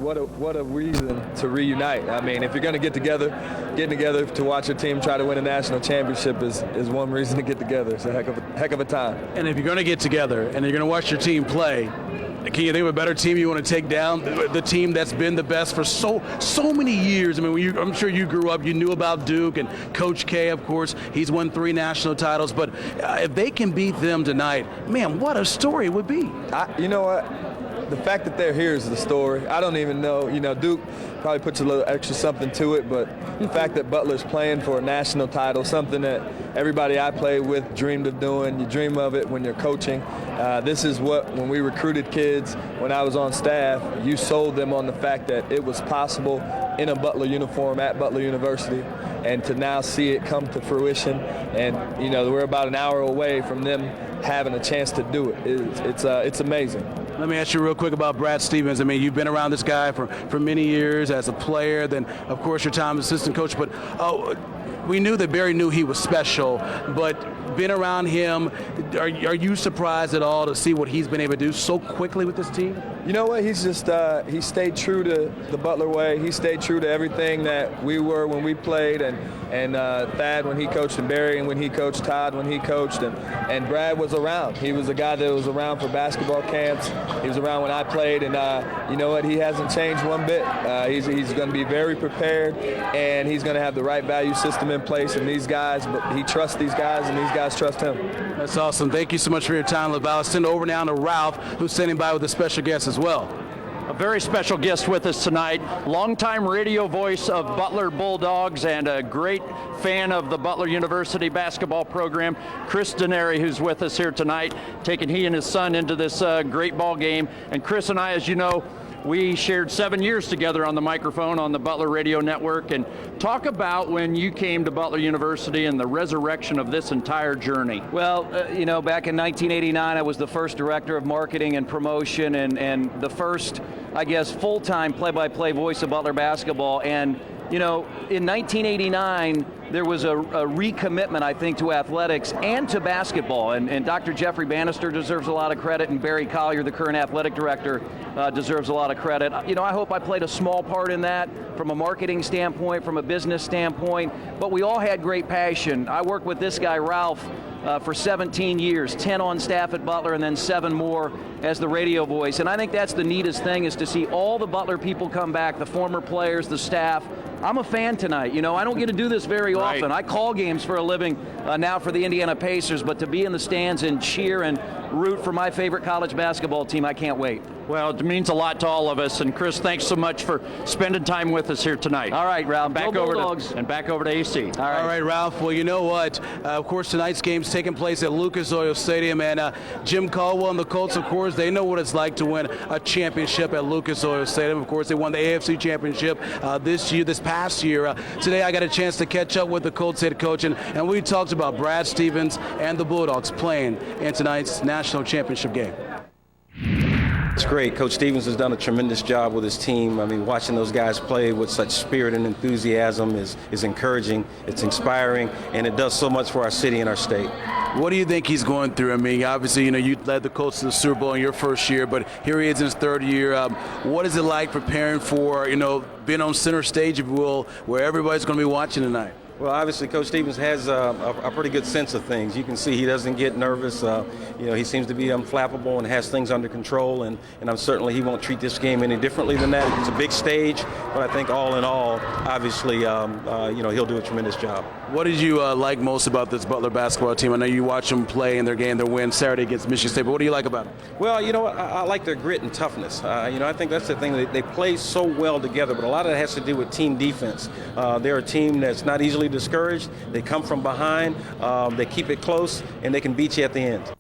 what a reason to reunite. I mean, if you're going to getting together to watch your team try to win a national championship is one reason to get together. It's a heck of a time. And if you're going to get together and you're going to watch your team play, can you think of a better team you want to take down? The team that's been the best for so many years. I mean, I'm sure you grew up, you knew about Duke and Coach K, of course. He's won 3 national titles. But if they can beat them tonight, man, what a story it would be. You know what? The fact that they're here is the story. I don't even know. You know, Duke probably puts a little extra something to it, but the fact that Butler's playing for a national title, something that everybody I played with dreamed of doing. You dream of it when you're coaching. This is when we recruited kids, when I was on staff, you sold them on the fact that it was possible in a Butler uniform at Butler University, and to now see it come to fruition. And, you know, we're about an hour away from them having a chance to do it. It's amazing. Let me ask you real quick about Brad Stevens. I mean, you've been around this guy for many years as a player, then, of course, your time as assistant coach. But we knew that Barry knew he was special, but been around him, are you surprised at all to see what he's been able to do so quickly with this team? You know what? He's just he stayed true to the Butler way. He stayed true to everything that we were when we played, and Thad when he coached, and Barry and when he coached, Todd when he coached, and Brad was around. He was a guy that was around for basketball camps. He was around when I played, and you know what? He hasn't changed one bit. He's going to be very prepared, and he's going to have the right value system in place. And these guys, but he trusts these guys, and these guys trust him. That's awesome. Thank you so much for your time, LaVall. I'll send it over now to Ralph, who's standing by with a special guest as well. A very special guest with us tonight, longtime radio voice of Butler Bulldogs and a great fan of the Butler University basketball program, Chris Denari, who's with us here tonight, taking he and his son into this great ball game. And Chris and I, as you know, we shared 7 years together on the microphone on the Butler Radio Network. And talk about when you came to Butler University and the resurrection of this entire journey. Well, you know, back in 1989, I was the first director of marketing and promotion and the first, I guess, full-time play-by-play voice of Butler basketball. And, you know, in 1989, there was a recommitment, I think, to athletics and to basketball. And Dr. Jeffrey Bannister deserves a lot of credit, and Barry Collier, the current athletic director, deserves a lot of credit. You know, I hope I played a small part in that from a marketing standpoint, from a business standpoint, but we all had great passion. I worked with this guy, Ralph, for 17 years, 10 on staff at Butler and then 7 more as the radio voice. And I think that's the neatest thing, is to see all the Butler people come back, the former players, the staff. I'm a fan tonight. You know, I don't get to do this very often. I call games for a living now for the Indiana Pacers, but to be in the stands and cheer and root for my favorite college basketball team, I can't wait. Well, it means a lot to all of us. And Chris, thanks so much for spending time with us here tonight. All right, Ralph. Back over to AC. All right, Ralph. Well, you know what? Of course, tonight's game's taking place at Lucas Oil Stadium, and Jim Caldwell and the Colts, of course, they know what it's like to win a championship at Lucas Oil Stadium. Of course, they won the AFC championship this past year. Today, I got a chance to catch up with the Colts head coach, and we talked about Brad Stevens and the Bulldogs playing in tonight's national championship game. It's great. Coach Stevens has done a tremendous job with his team. I mean, watching those guys play with such spirit and enthusiasm is encouraging, it's inspiring, and it does so much for our city and our state. What do you think he's going through? I mean, obviously, you know, you led the Colts to the Super Bowl in your first year, but here he is in his 3rd year. What is it like preparing for, you know, being on center stage, if you will, where everybody's going to be watching tonight? Well, obviously, Coach Stevens has a pretty good sense of things. You can see he doesn't get nervous. You know, he seems to be unflappable and has things under control, and I'm certainly he won't treat this game any differently than that. It's a big stage, but I think all in all, obviously, you know, he'll do a tremendous job. What did you like most about this Butler basketball team? I know you watch them play in their game, their win Saturday against Michigan State, but what do you like about them? Well, you know what? I like their grit and toughness. You know, I think that's the thing. They play so well together, but a lot of that has to do with team defense. They're a team that's not easily discouraged. They come from behind, they keep it close, and they can beat you at the end.